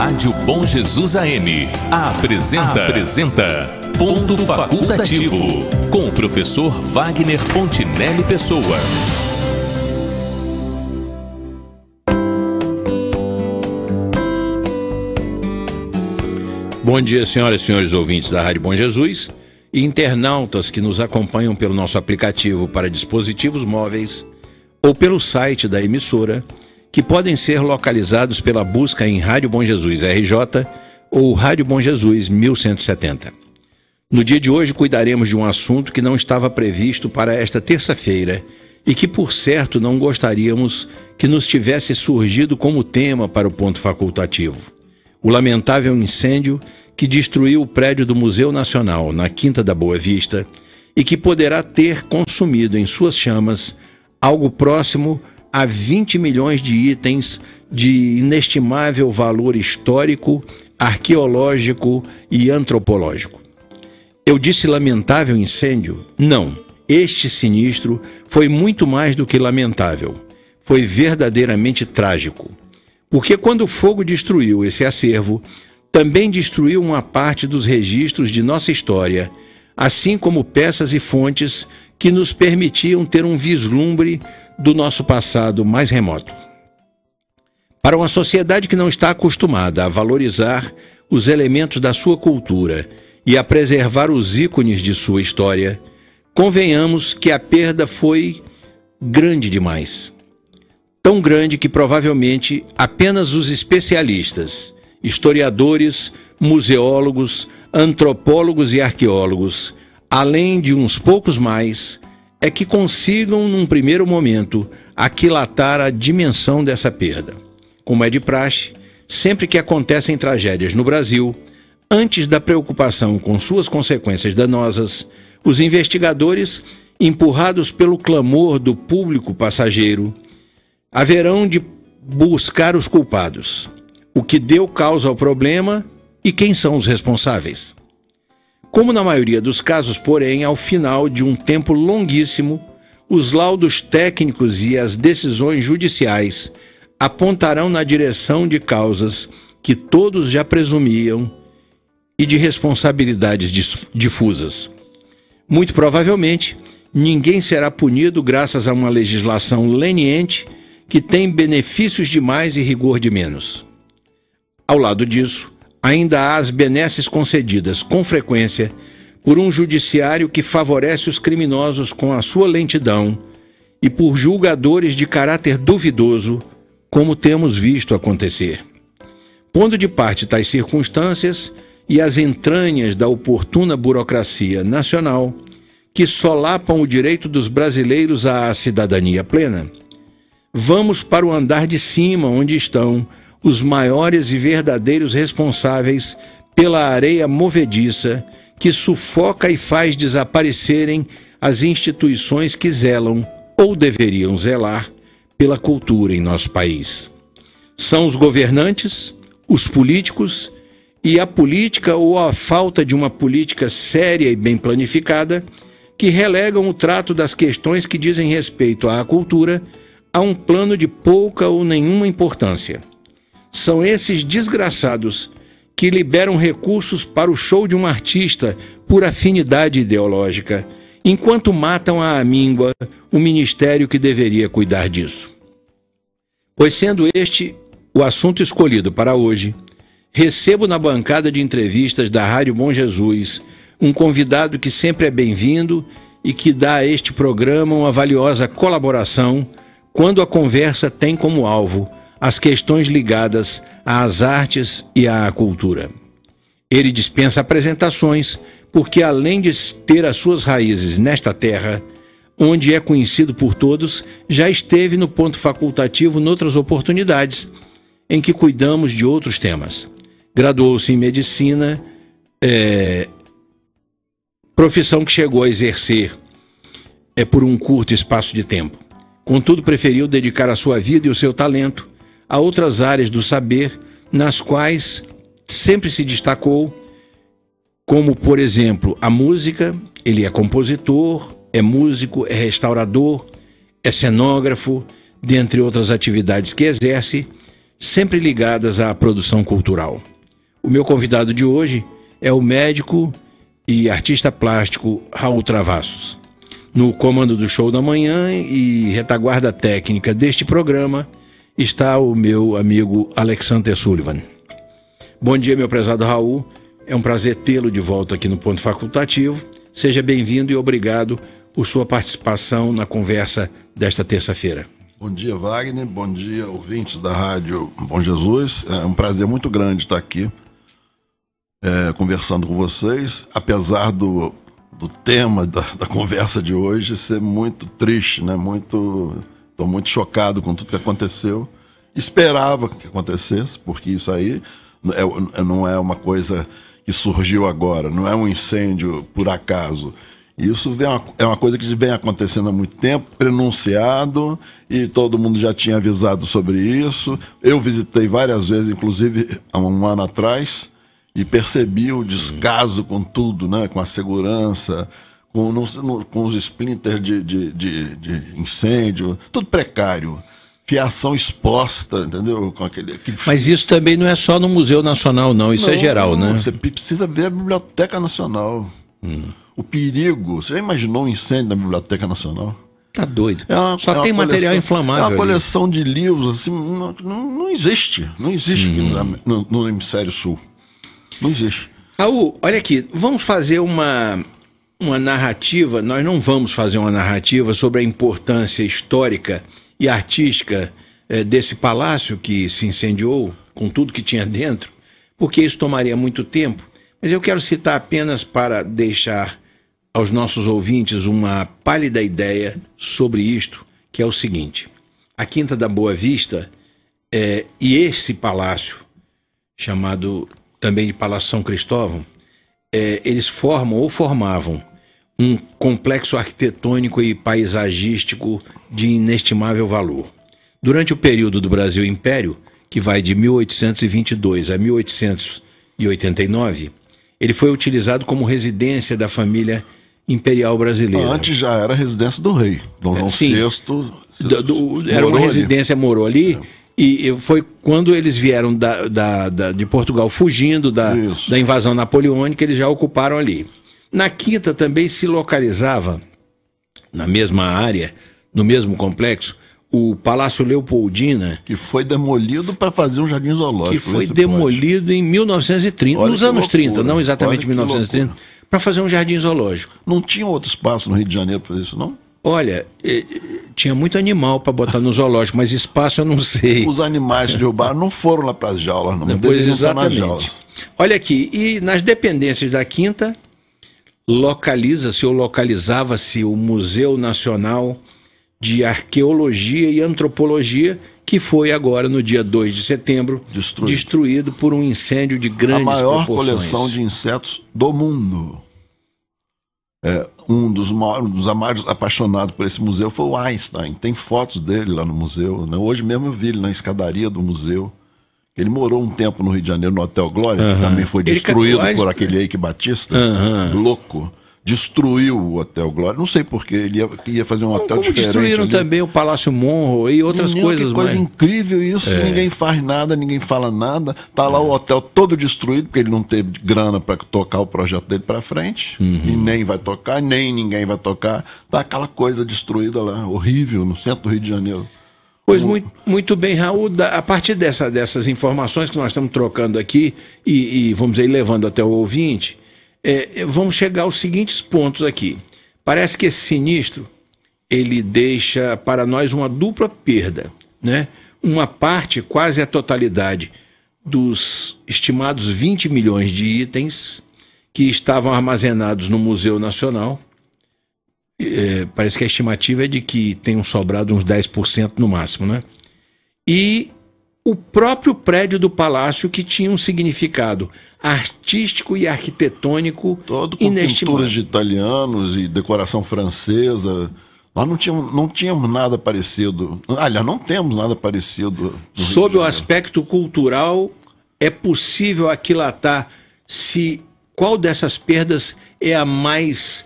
Rádio Bom Jesus AM apresenta Ponto Facultativo, com o professor Wagner Fontinelli Pessoa. Bom dia, senhoras e senhores ouvintes da Rádio Bom Jesus e internautas que nos acompanham pelo nosso aplicativo para dispositivos móveis ou pelo site da emissora, que podem ser localizados pela busca em Rádio Bom Jesus RJ ou Rádio Bom Jesus 1170. No dia de hoje cuidaremos de um assunto que não estava previsto para esta terça-feira e que, por certo, não gostaríamos que nos tivesse surgido como tema para o ponto facultativo: o lamentável incêndio que destruiu o prédio do Museu Nacional, na Quinta da Boa Vista, e que poderá ter consumido em suas chamas algo próximo a 20 milhões de itens de inestimável valor histórico, arqueológico e antropológico. Eu disse lamentável incêndio? Não, este sinistro foi muito mais do que lamentável. Foi verdadeiramente trágico. Porque quando o fogo destruiu esse acervo, também destruiu uma parte dos registros de nossa história, assim como peças e fontes que nos permitiam ter um vislumbre do nosso passado mais remoto. Para uma sociedade que não está acostumada a valorizar os elementos da sua cultura e a preservar os ícones de sua história, convenhamos que a perda foi grande demais. Tão grande que provavelmente apenas os especialistas, historiadores, museólogos, antropólogos e arqueólogos, além de uns poucos mais, é que consigam, num primeiro momento, aquilatar a dimensão dessa perda. Como é de praxe, sempre que acontecem tragédias no Brasil, antes da preocupação com suas consequências danosas, os investigadores, empurrados pelo clamor do público passageiro, haverão de buscar os culpados, o que deu causa ao problema e quem são os responsáveis. Como na maioria dos casos, porém, ao final de um tempo longuíssimo, os laudos técnicos e as decisões judiciais apontarão na direção de causas que todos já presumiam e de responsabilidades difusas. Muito provavelmente, ninguém será punido graças a uma legislação leniente que tem benefícios de mais e rigor de menos. Ao lado disso, ainda há as benesses concedidas, com frequência, por um judiciário que favorece os criminosos com a sua lentidão e por julgadores de caráter duvidoso, como temos visto acontecer. Pondo de parte tais circunstâncias e as entranhas da oportuna burocracia nacional, que solapam o direito dos brasileiros à cidadania plena, vamos para o andar de cima, onde estão os maiores e verdadeiros responsáveis pela areia movediça que sufoca e faz desaparecerem as instituições que zelam ou deveriam zelar pela cultura em nosso país. São os governantes, os políticos e a política ou a falta de uma política séria e bem planificada que relegam o trato das questões que dizem respeito à cultura a um plano de pouca ou nenhuma importância. São esses desgraçados que liberam recursos para o show de um artista por afinidade ideológica, enquanto matam à amíngua o ministério que deveria cuidar disso. Pois sendo este o assunto escolhido para hoje, recebo na bancada de entrevistas da Rádio Bom Jesus um convidado que sempre é bem-vindo e que dá a este programa uma valiosa colaboração quando a conversa tem como alvo as questões ligadas às artes e à cultura. Ele dispensa apresentações porque, além de ter as suas raízes nesta terra, onde é conhecido por todos, já esteve no ponto facultativo noutras oportunidades em que cuidamos de outros temas. Graduou-se em medicina, profissão que chegou a exercer por um curto espaço de tempo. Contudo, preferiu dedicar a sua vida e o seu talento a outras áreas do saber, nas quais sempre se destacou, como, por exemplo, a música. Ele é compositor, é músico, é restaurador, é cenógrafo, dentre outras atividades que exerce, sempre ligadas à produção cultural. O meu convidado de hoje é o médico e artista plástico Raul Travassos. No comando do Show da Manhã e retaguarda técnica deste programa está o meu amigo Alexander Sullivan. Bom dia, meu prezado Raul. É um prazer tê-lo de volta aqui no Ponto Facultativo. Seja bem-vindo e obrigado por sua participação na conversa desta terça-feira. Bom dia, Wagner. Bom dia, ouvintes da Rádio Bom Jesus. É um prazer muito grande estar aqui conversando com vocês, apesar do tema da conversa de hoje ser muito triste, né? Estou muito chocado com tudo que aconteceu. Esperava que acontecesse, porque isso aí não é uma coisa que surgiu agora, não é um incêndio por acaso. Isso é uma coisa que vem acontecendo há muito tempo, prenunciado, e todo mundo já tinha avisado sobre isso. Eu visitei várias vezes, inclusive há um ano atrás, e percebi o descaso com tudo, né? Com a segurança, com os splinters de incêndio, tudo precário. Fiação exposta, entendeu? Mas isso também não é só no Museu Nacional, não. Isso é geral, né? Você precisa ver a Biblioteca Nacional. O perigo. Você já imaginou um incêndio na Biblioteca Nacional? Tá doido. Só tem material inflamável. É uma coleção de livros, assim, não existe. Não existe aqui no Hemisfério Sul. Não existe. Raul, olha aqui, vamos fazer uma narrativa, nós não vamos fazer uma narrativa sobre a importância histórica e artística desse palácio que se incendiou, com tudo que tinha dentro, porque isso tomaria muito tempo, mas eu quero citar apenas para deixar aos nossos ouvintes uma pálida ideia sobre isto, que é o seguinte: a Quinta da Boa Vista e esse palácio, chamado também de Palácio São Cristóvão, eles formavam um complexo arquitetônico e paisagístico de inestimável valor. Durante o período do Brasil Império, que vai de 1822 a 1889, ele foi utilizado como residência da família imperial brasileira. Antes já era residência do rei, Dom João VI. Era uma residência, morou ali. E foi quando eles vieram de Portugal, fugindo da invasão napoleônica, eles já ocuparam ali. Na Quinta também se localizava, na mesma área, no mesmo complexo, o Palácio Leopoldina. Que foi demolido para fazer um jardim zoológico. Que foi demolido em 1930, Olha, nos anos loucura. 30, não exatamente 1930, para fazer um jardim zoológico. Não tinha outro espaço no Rio de Janeiro para fazer isso, não? Olha, tinha muito animal para botar no zoológico, mas espaço eu não sei. Os animais que derrubaram não foram lá para as jaulas, não. Pois exatamente. Olha aqui, e nas dependências da Quinta, localizava-se o Museu Nacional de Arqueologia e Antropologia, que foi agora, no dia 2 de setembro, destruído por um incêndio de grandes proporções. A maior coleção de insetos do mundo. Um dos mais apaixonados por esse museu foi o Einstein. Tem fotos dele lá no museu, né? Hoje mesmo eu vi ele na escadaria do museu. Ele morou um tempo no Rio de Janeiro, no Hotel Glória, que também foi destruído por aquele Eike Batista, louco. Destruiu o Hotel Glória. Não sei porquê, ele ia fazer um hotel diferente. Destruíram ali também o Palácio Monroe e outras coisas. Que coisa incrível isso, ninguém faz nada, ninguém fala nada. Tá lá o hotel todo destruído, porque ele não teve grana para tocar o projeto dele para frente, e nem vai tocar, nem ninguém vai tocar. Tá aquela coisa destruída lá, horrível, no centro do Rio de Janeiro. Pois muito bem, Raul, a partir dessas informações que nós estamos trocando aqui e vamos aí levando até o ouvinte, vamos chegar aos seguintes pontos aqui. Parece que esse sinistro, ele deixa para nós uma dupla perda, né? Uma parte, quase a totalidade, dos estimados 20 milhões de itens que estavam armazenados no Museu Nacional. Parece que a estimativa é de que tenham sobrado uns 10% no máximo, né? E o próprio prédio do palácio, que tinha um significado artístico e arquitetônico todo com pinturas de italianos e decoração francesa. Nós não tínhamos nada parecido. Aliás, não temos nada parecido. Sob o aspecto cultural, é possível aquilatar qual dessas perdas é a mais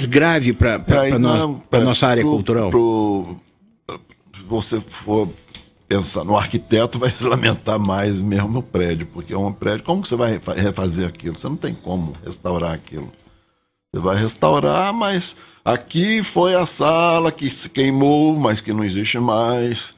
grave para a nossa área cultural? Se você for pensar no arquiteto, vai se lamentar mais mesmo no prédio, porque é um prédio, como que você vai refazer aquilo? Você não tem como restaurar aquilo. Você vai restaurar, mas aqui foi a sala que se queimou, mas que não existe mais.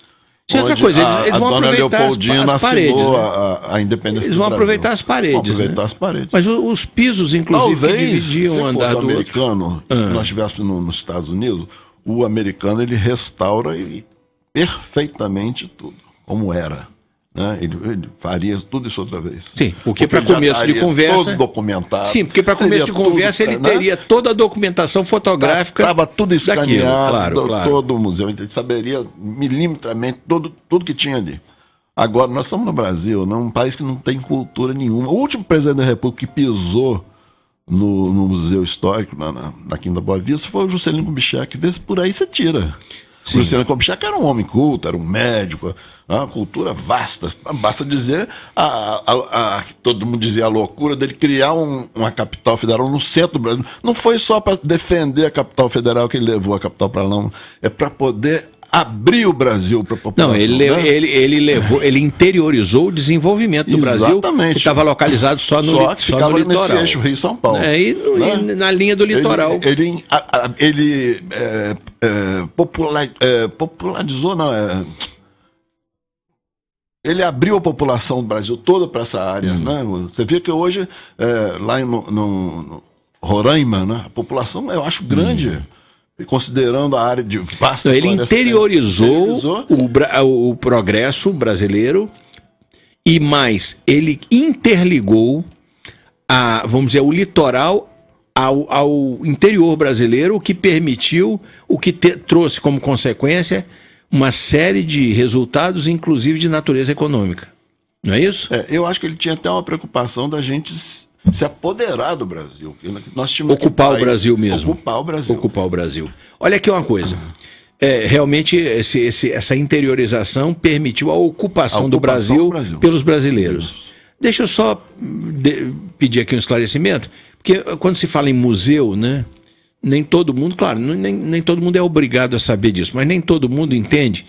Sim, outra coisa, eles vão aproveitar as paredes, né? a independência. Eles vão aproveitar as paredes. Vão aproveitar as paredes. Mas os pisos, inclusive, talvez, que dividiam o andar do americano, se nós estivéssemos nos Estados Unidos, o americano ele restaura perfeitamente tudo, como era. Né? Ele faria tudo isso outra vez. Sim, porque para começo de conversa. Todo documentado. Sim, porque para começo de conversa ele teria toda a documentação fotográfica. Estava tudo escaneado, claro. todo o museu. Ele saberia milimetramente tudo que tinha ali. Agora, nós estamos no Brasil, um país que não tem cultura nenhuma. O último presidente da República que pisou no Museu Histórico, na Quinta Boa Vista, foi o Juscelino Kubitschek. Por aí você tira. Sim. O Juscelino Kubitschek era um homem culto, era um médico, uma cultura vasta. Basta dizer, todo mundo dizia a loucura dele criar uma capital federal no centro do Brasil. Não foi só para defender a capital federal que ele levou a capital para lá, é para poder abrir o Brasil para a população. Não, ele interiorizou o desenvolvimento do Brasil, que estava localizado só no litoral. Nesse eixo Rio-São Paulo. E na linha do litoral. Ele popularizou, ele abriu a população do Brasil toda para essa área. Né? Você vê que hoje, lá no Roraima, né, a população eu acho grande. Considerando a área de vasta ele interiorizou o progresso brasileiro e mais, ele interligou vamos dizer, o litoral ao interior brasileiro, o que permitiu, o que trouxe como consequência uma série de resultados, inclusive de natureza econômica. Não é isso? Eu acho que ele tinha até uma preocupação da gente se apoderar do Brasil. Nós tínhamos ocupar o Brasil mesmo. Ocupar o Brasil. Olha aqui uma coisa. Realmente, essa interiorização permitiu a ocupação do Brasil pelos brasileiros. Isso. Deixa eu só pedir aqui um esclarecimento, porque quando se fala em museu, né, nem todo mundo, claro, nem todo mundo é obrigado a saber disso, mas nem todo mundo entende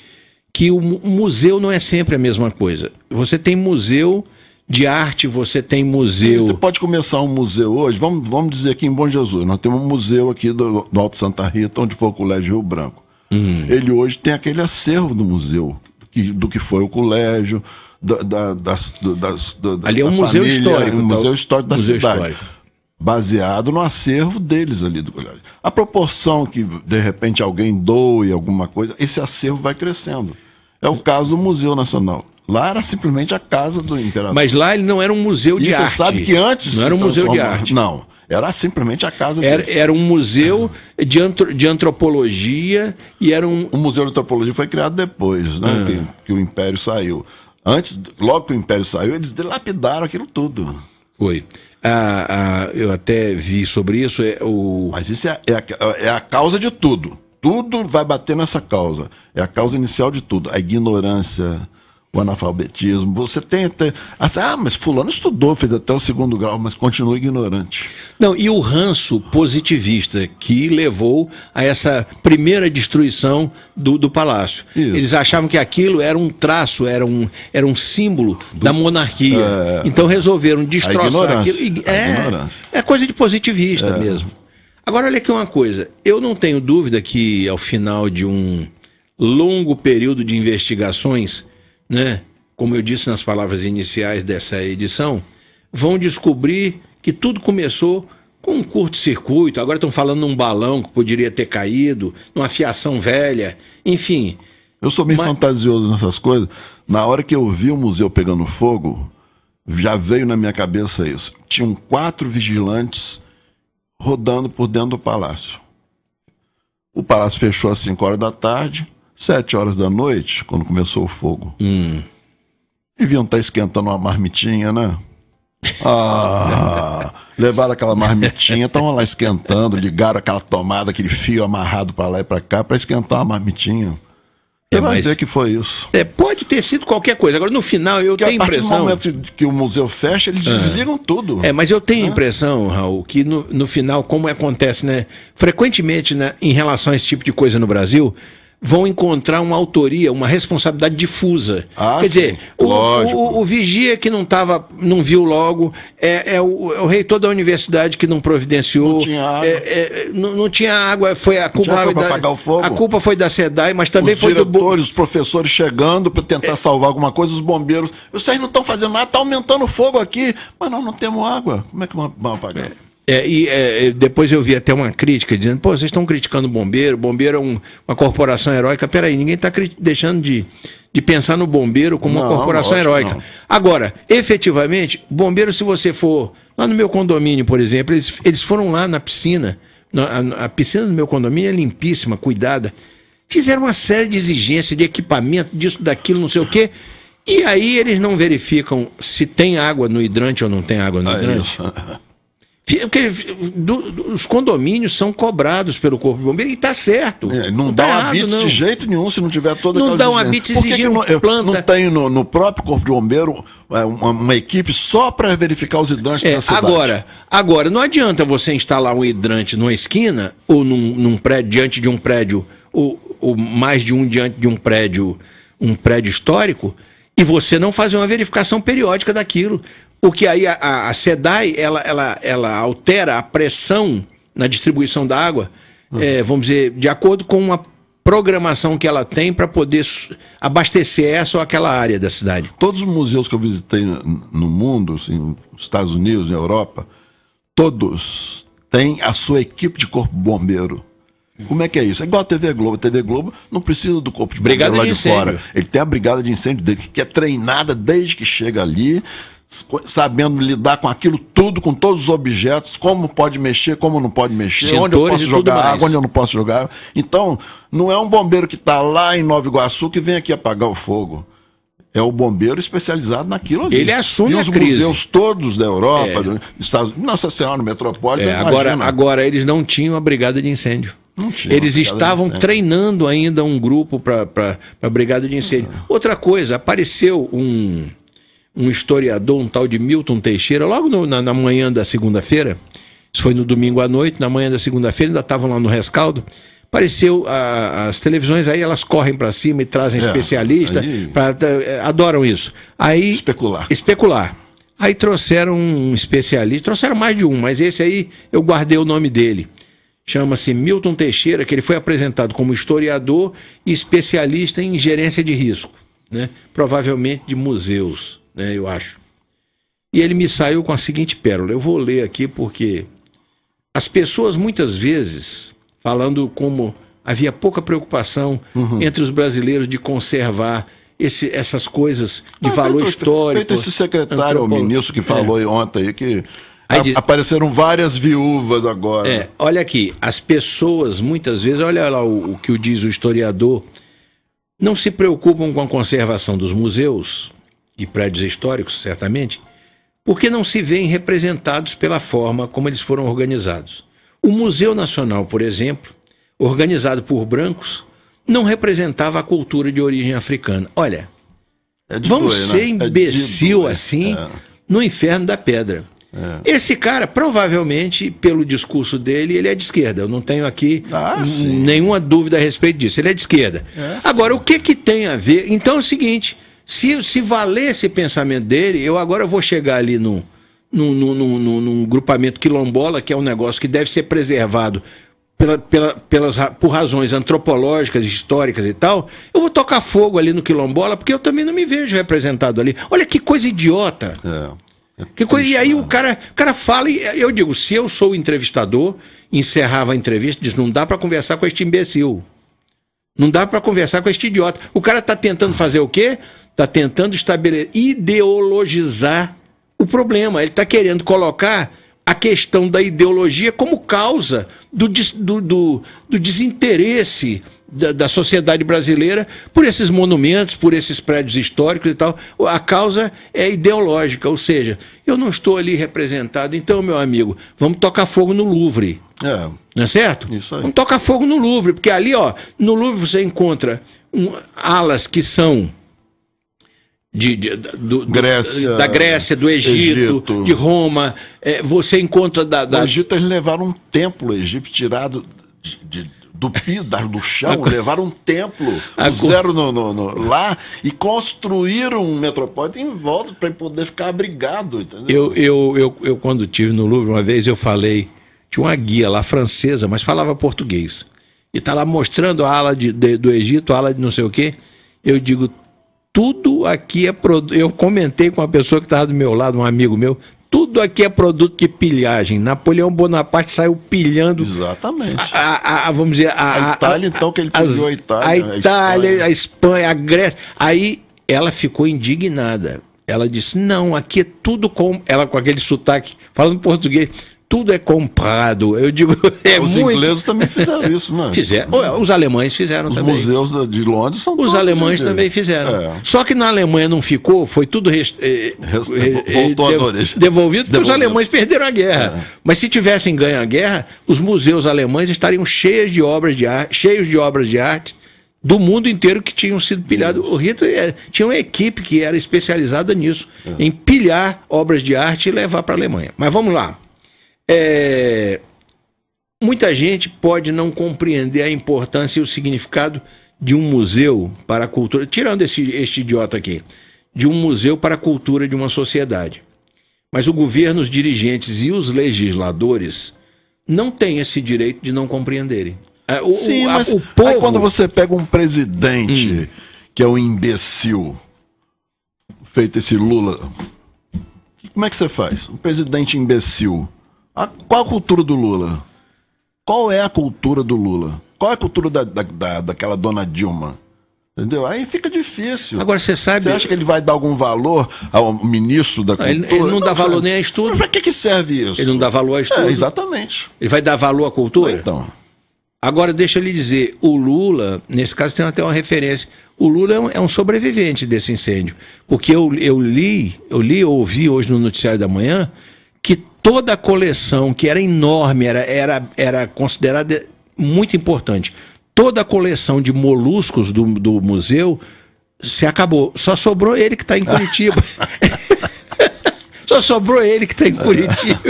que o museu não é sempre a mesma coisa. Você tem museu de arte, você tem museu... Você pode começar um museu hoje, vamos dizer aqui em Bom Jesus, nós temos um museu aqui do Alto Santa Rita, onde foi o Colégio Rio Branco. Ele hoje tem aquele acervo do museu, do que foi o colégio, ali é um museu histórico. Um museu histórico da cidade. Baseado no acervo deles ali do colégio. A proporção que, de repente, alguém doe alguma coisa, esse acervo vai crescendo. É o caso do Museu Nacional. Lá era simplesmente a casa do imperador. Mas lá ele não era um museu de arte. Você sabe que antes... Não era um museu de arte. Não, era simplesmente a casa deles. Era um museu de antropologia e era um... O Museu de Antropologia foi criado depois, né? Que o Império saiu. Antes, logo que o Império saiu, eles dilapidaram aquilo tudo. Foi. Eu até vi sobre isso. Mas isso é a causa de tudo. Tudo vai bater nessa causa. É a causa inicial de tudo. A ignorância, o analfabetismo. Você tem até... mas fulano estudou, fez até o 2º grau, mas continua ignorante. Não, e o ranço positivista que levou a essa primeira destruição do palácio. Isso. Eles achavam que aquilo era um traço, era um símbolo da monarquia. Então resolveram destroçar aquilo. É coisa de positivista mesmo. Agora, olha aqui uma coisa. Eu não tenho dúvida que, ao final de um longo período de investigações, né, como eu disse nas palavras iniciais dessa edição, vão descobrir que tudo começou com um curto-circuito. Agora estão falando num balão que poderia ter caído, numa fiação velha, enfim. Eu sou meio fantasioso nessas coisas. Na hora que eu vi o museu pegando fogo, já veio na minha cabeça isso. Tinham 4 vigilantes rodando por dentro do palácio. O palácio fechou às 5 horas da tarde, 7 horas da noite, quando começou o fogo. Deviam estar esquentando uma marmitinha, né? Levaram aquela marmitinha, estavam lá esquentando, ligaram aquela tomada, aquele fio amarrado para lá e para cá, para esquentar a marmitinha. Você vai ver que foi isso. Pode ter sido qualquer coisa. Agora, no final, eu tenho a impressão... A partir do momento que o museu fecha, eles desligam tudo. Mas eu tenho a impressão, Raul, que no final, como acontece, né, frequentemente, né, em relação a esse tipo de coisa no Brasil, vão encontrar uma autoria, uma responsabilidade difusa. Quer sim, dizer, lógico. o vigia que não viu logo, é o reitor da universidade que não providenciou. Não tinha água. Não tinha água, foi a culpa tinha água foi pra apagar o fogo. A culpa foi da SEDAI, mas também Os foi do diretores, os professores chegando para tentar salvar alguma coisa, os bombeiros. Vocês não estão fazendo nada, está aumentando o fogo aqui. Mas nós não temos água. Como é que vamos apagar? Depois eu vi até uma crítica dizendo, pô, vocês estão criticando o bombeiro é uma corporação heróica. Peraí, ninguém está deixando de pensar no bombeiro como uma corporação heróica. Agora, efetivamente, bombeiro, se você for lá no meu condomínio, por exemplo, eles foram lá na piscina, a piscina do meu condomínio é limpíssima, cuidada, fizeram uma série de exigências de equipamento, disso, daquilo, não sei o quê, e aí eles não verificam se tem água no hidrante ou não tem água no hidrante. Porque os condomínios são cobrados pelo Corpo de Bombeiros e está certo. Não dá um habite de jeito nenhum se não tiver toda aquela exigência. Não dá um habite exigindo planta. Não tem no próprio Corpo de Bombeiro uma equipe só para verificar os hidrantes da cidade? Agora, não adianta você instalar um hidrante numa esquina ou num prédio, diante de um prédio, ou mais de um diante de um prédio histórico, e você não fazer uma verificação periódica daquilo. Porque aí a SEDAI, ela altera a pressão na distribuição da água, vamos dizer, de acordo com uma programação que ela tem para poder abastecer essa ou aquela área da cidade. Todos os museus que eu visitei no mundo, assim, nos Estados Unidos, na Europa, todos têm a sua equipe de corpo bombeiro. Como é que é isso? É igual a TV Globo. A TV Globo não precisa do corpo de bombeiro lá de fora. Ele tem a brigada de incêndio dele, que é treinada desde que chega ali, sabendo lidar com aquilo tudo, com todos os objetos, como pode mexer, como não pode mexer, onde eu posso jogar água, onde eu não posso jogar água. Então, não é um bombeiro que está lá em Nova Iguaçu que vem aqui apagar o fogo. É o bombeiro especializado naquilo ali. Ele assume a crise. E os museus todos da Europa, dos Estados Unidos, Nossa Senhora, Metrópole... Agora, eles não tinham a brigada de incêndio. Eles estavam treinando ainda um grupo para a brigada de incêndio. Outra coisa, apareceu um historiador, um tal de Milton Teixeira, logo na manhã da segunda-feira, isso foi no domingo à noite, na manhã da segunda-feira, ainda estavam lá no rescaldo, apareceu, as televisões aí, elas correm para cima e trazem especialistas, adoram isso. Aí, especular. Aí trouxeram um especialista, trouxeram mais de um, mas esse aí eu guardei o nome dele. Chama-se Milton Teixeira, que ele foi apresentado como historiador e especialista em gerência de risco, né? Provavelmente de museus, né, eu acho. E ele me saiu com a seguinte pérola. Eu vou ler aqui porque as pessoas muitas vezes, falando como havia pouca preocupação entre os brasileiros de conservar essas coisas de valor histórico. Feito esse secretário, o ministro que falou ontem aí que... apareceram várias viúvas agora. Olha aqui, as pessoas muitas vezes, olha lá o que diz o historiador, não se preocupam com a conservação dos museus e prédios históricos, certamente, porque não se veem representados pela forma como eles foram organizados. O Museu Nacional, por exemplo, organizado por brancos, não representava a cultura de origem africana. Olha, vamos ser imbecil assim no inferno da pedra. Esse cara, provavelmente, pelo discurso dele, ele é de esquerda. Eu não tenho aqui nenhuma dúvida a respeito disso. Ele é de esquerda. Agora, o que tem a ver? Então é o seguinte, se valer esse pensamento dele, eu agora vou chegar ali num grupamento quilombola, que é um negócio que deve ser preservado por razões antropológicas, históricas e tal, eu vou tocar fogo ali no quilombola, porque eu também não me vejo representado ali. Olha que coisa idiota. E aí o cara fala, e eu digo, se eu sou o entrevistador, encerrava a entrevista, diz, não dá para conversar com este imbecil. Não dá para conversar com este idiota. O cara está tentando fazer o quê? Está tentando ideologizar o problema. Ele está querendo colocar a questão da ideologia como causa do desinteresse da sociedade brasileira por esses monumentos, por esses prédios históricos e tal. A causa é ideológica, ou seja, eu não estou ali representado. Então, meu amigo, vamos tocar fogo no Louvre. Não é certo? Isso aí. Vamos tocar fogo no Louvre, porque ali, no Louvre você encontra alas que são da Grécia, do Egito, de Roma. Você encontra No Egito eles levaram um templo egípcio tirado do chão, levaram um templo, puseram lá e construíram um metropolitano em volta para ele poder ficar abrigado, entendeu? Eu quando estive no Louvre uma vez, eu falei, tinha uma guia lá francesa, mas falava português. E tá lá mostrando a ala do Egito, a ala de não sei o quê. Eu digo, tudo aqui é produto. Eu comentei com uma pessoa que estava do meu lado, um amigo meu, tudo aqui é produto de pilhagem. Napoleão Bonaparte saiu pilhando. Exatamente. Vamos dizer, a Itália, então, que ele pilhou a Itália. A Itália, a Espanha, a Grécia. Aí ela ficou indignada. Ela disse, não, aqui é tudo com... Ela com aquele sotaque, falando português, tudo é comprado. Eu digo, os ingleses também fizeram isso, né? Fizeram. Os alemães fizeram também. Os museus de Londres são os alemães também fizeram. Só que na Alemanha não ficou, foi tudo voltou às origens. Devolvido porque os alemães perderam a guerra. Mas se tivessem ganho a guerra, os museus alemães estariam cheios de obras de arte do mundo inteiro que tinham sido pilhados. O Hitler tinha uma equipe que era especializada nisso, em pilhar obras de arte e levar para a Alemanha. Mas vamos lá. Muita gente pode não compreender a importância e o significado de um museu para a cultura, tirando este idiota aqui, de um museu para a cultura de uma sociedade. Mas o governo, os dirigentes e os legisladores não têm esse direito de não compreenderem. Mas o povo... aí quando você pega um presidente que é um imbecil, feito esse Lula, como é que você faz? Um presidente imbecil. Qual a cultura do Lula? Qual é a cultura do Lula? Qual é a cultura daquela dona Dilma? Entendeu? Aí fica difícil. Agora você sabe... Você acha que ele vai dar algum valor ao ministro da cultura? Ele não dá valor nem a estudo. Mas pra que serve isso? Ele não dá valor a estudo. Exatamente. Ele vai dar valor à cultura? Então. Agora deixa eu lhe dizer, o Lula, nesse caso tem até uma referência, o Lula é um sobrevivente desse incêndio. Porque eu ouvi hoje no Noticiário da Manhã, que toda a coleção, que era enorme, era considerada muito importante, toda a coleção de moluscos do museu se acabou. Só sobrou ele que está em Curitiba. Só sobrou ele que está em Curitiba.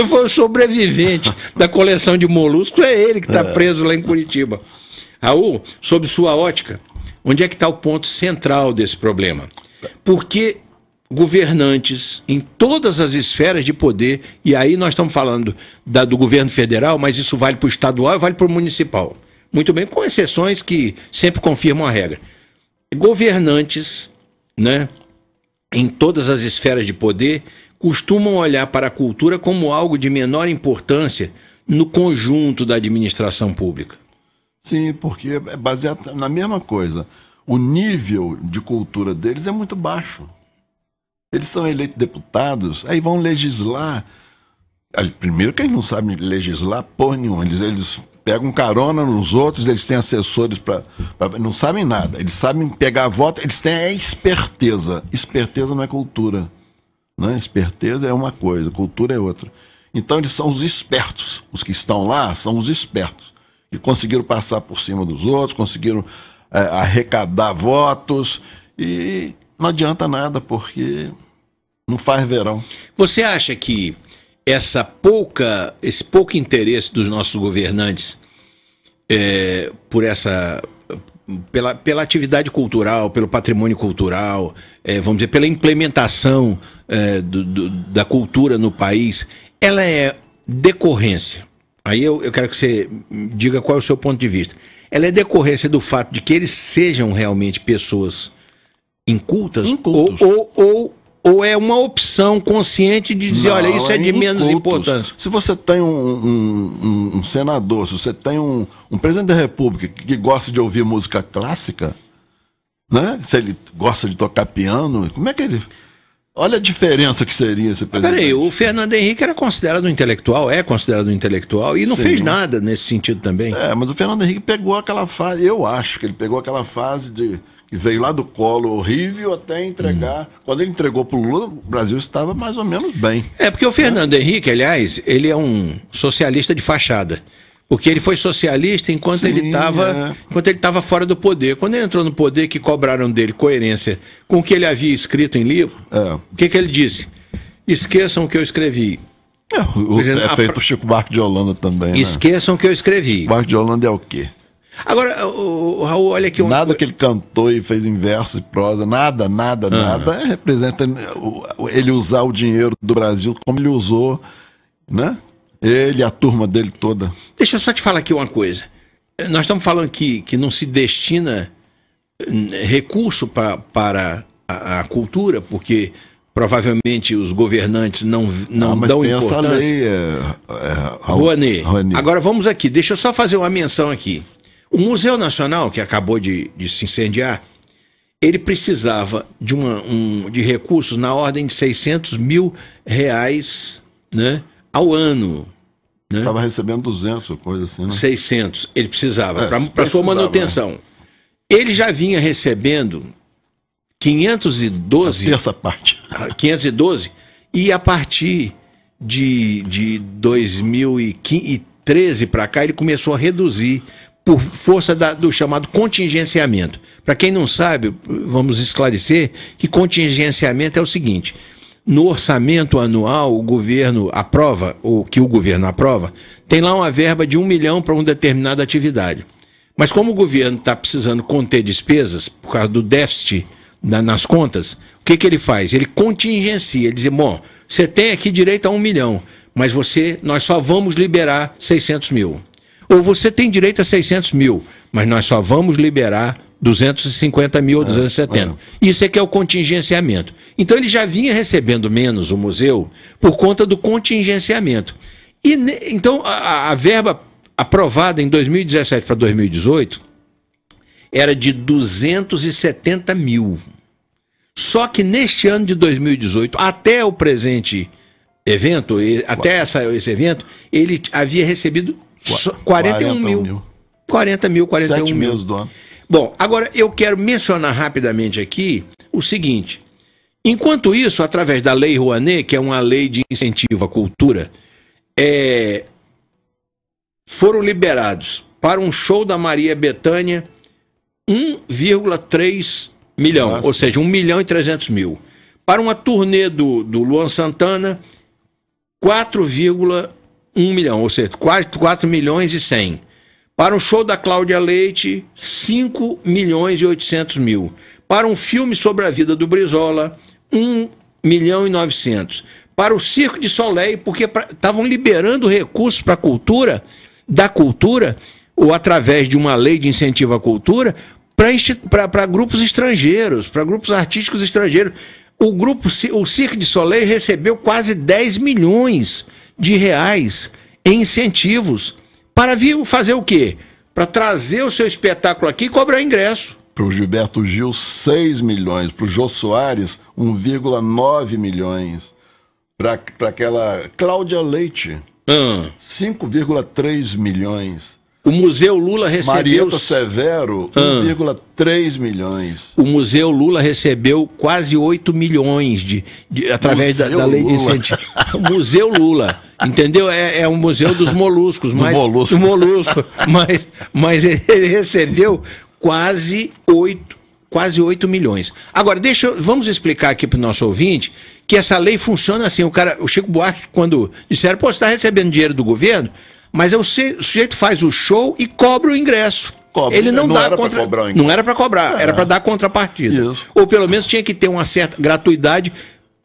Foi o sobrevivente da coleção de moluscos, é ele que está preso lá em Curitiba. Raul, sob sua ótica, onde é que está o ponto central desse problema? Porque governantes em todas as esferas de poder, e aí nós estamos falando do governo federal, mas isso vale para o estadual e vale para o municipal. Muito bem, com exceções que sempre confirmam a regra. Governantes, né, em todas as esferas de poder, costumam olhar para a cultura como algo de menor importância no conjunto da administração pública. Sim, porque é baseado na mesma coisa. O nível de cultura deles é muito baixo. Eles são eleitos deputados, aí vão legislar. Primeiro que eles não sabem legislar porra nenhuma. Eles pegam carona nos outros, eles têm assessores não sabem nada. Eles sabem pegar voto, eles têm a esperteza. Esperteza não é cultura. Né? Esperteza é uma coisa, cultura é outra. Então eles são os espertos. Os que estão lá são os espertos. Que conseguiram passar por cima dos outros, conseguiram arrecadar votos e... Não adianta nada, porque não faz verão. Você acha que esse pouco interesse dos nossos governantes pela atividade cultural, pelo patrimônio cultural, vamos dizer, pela implementação da cultura no país, ela é decorrência? Aí eu quero que você diga qual é o seu ponto de vista. Ela é decorrência do fato de que eles sejam realmente pessoas incultas. Ou é uma opção consciente de dizer, olha, isso é de menos importância? Se você tem um senador, se você tem um presidente da República que gosta de ouvir música clássica, né? Se ele gosta de tocar piano, como é que ele... Olha a diferença que seria esse presidente. Peraí, o Fernando Henrique era considerado um intelectual, é considerado um intelectual, e não fez nada nesse sentido também. Mas o Fernando Henrique pegou aquela fase, eu acho que ele pegou aquela fase que veio lá do colo horrível até entregar. Quando ele entregou para o Lula, o Brasil estava mais ou menos bem. Porque o Fernando Henrique, aliás, ele é um socialista de fachada. Porque ele foi socialista enquanto ele estava fora do poder. Quando ele entrou no poder, que cobraram dele coerência com o que ele havia escrito em livro, o que ele disse? Esqueçam o que eu escrevi. É feito o Chico Buarque de Holanda também, né? Esqueçam que eu escrevi. Buarque de Holanda é o quê? Agora, Raul, olha aqui... Nada que ele cantou e fez em verso e prosa, nada representa ele usar o dinheiro do Brasil como ele usou, né? Ele e a turma dele toda. Deixa eu só te falar aqui uma coisa. Nós estamos falando que não se destina recurso para a cultura, porque provavelmente os governantes não dão tem importância. Essa lei Rouanet. Agora vamos aqui, deixa eu só fazer uma menção aqui. O Museu Nacional, que acabou de se incendiar, ele precisava de recursos na ordem de R$600 mil, né, ao ano. Estava recebendo 200, coisa assim, né? 600, ele precisava, para sua manutenção. Né? Ele já vinha recebendo 512... Essa parte. 512, e a partir de 2013 para cá, ele começou a reduzir por força do chamado contingenciamento. Para quem não sabe, vamos esclarecer que contingenciamento é o seguinte: no orçamento anual, o governo aprova, ou que o governo aprova, tem lá uma verba de 1 milhão para uma determinada atividade. Mas como o governo está precisando conter despesas, por causa do déficit nas contas, o que ele faz? Ele contingencia, ele diz, bom, você tem aqui direito a 1 milhão, mas nós só vamos liberar 600 mil. Ou você tem direito a 600 mil, mas nós só vamos liberar 250 mil ou 270. Isso é que é o contingenciamento. Então ele já vinha recebendo menos, o museu, por conta do contingenciamento. Então a verba aprovada em 2017 para 2018 era de 270 mil. Só que neste ano de 2018, até o presente evento, até esse evento, ele havia recebido 41 mil. 40 mil, 41 7 mil. meses do ano. Bom, agora eu quero mencionar rapidamente aqui o seguinte. Enquanto isso, através da Lei Rouanet, que é uma lei de incentivo à cultura, foram liberados para um show da Maria Bethânia 1,3 milhão, ou seja, 1 milhão e 300 mil. Para uma turnê do Luan Santana, 4,1 milhão, ou seja, quase 4 milhões e 100. Para um show da Cláudia Leite, 5 milhões e 800 mil. Para um filme sobre a vida do Brizola, 1 milhão e 900. Para o Cirque du Soleil, porque estavam liberando recursos para a cultura, ou através de uma lei de incentivo à cultura, para grupos estrangeiros, para grupos artísticos estrangeiros. O Cirque du Soleil recebeu quase 10 milhões de reais em incentivos para vir fazer o quê? Para trazer o seu espetáculo aqui e cobrar ingresso. Para o Gilberto Gil, 6 milhões. Para o Jô Soares, 1,9 milhões. Para aquela Cláudia Leite, 5,3 milhões. O Museu Lula recebeu... Marieta Severo, 1,3 milhões. O Museu Lula recebeu quase 8 milhões através da lei de incentivo. O Museu Lula, entendeu? É um museu dos moluscos. Do molusco. Mas ele recebeu quase 8 milhões. Agora, vamos explicar aqui para o nosso ouvinte que essa lei funciona assim. O Chico Buarque, quando disseram, você está recebendo dinheiro do governo, mas o sujeito faz o show e cobra o ingresso. Ele não era para cobrar o ingresso. Não era para cobrar, era para dar contrapartida. Isso. Ou pelo menos tinha que ter uma certa gratuidade,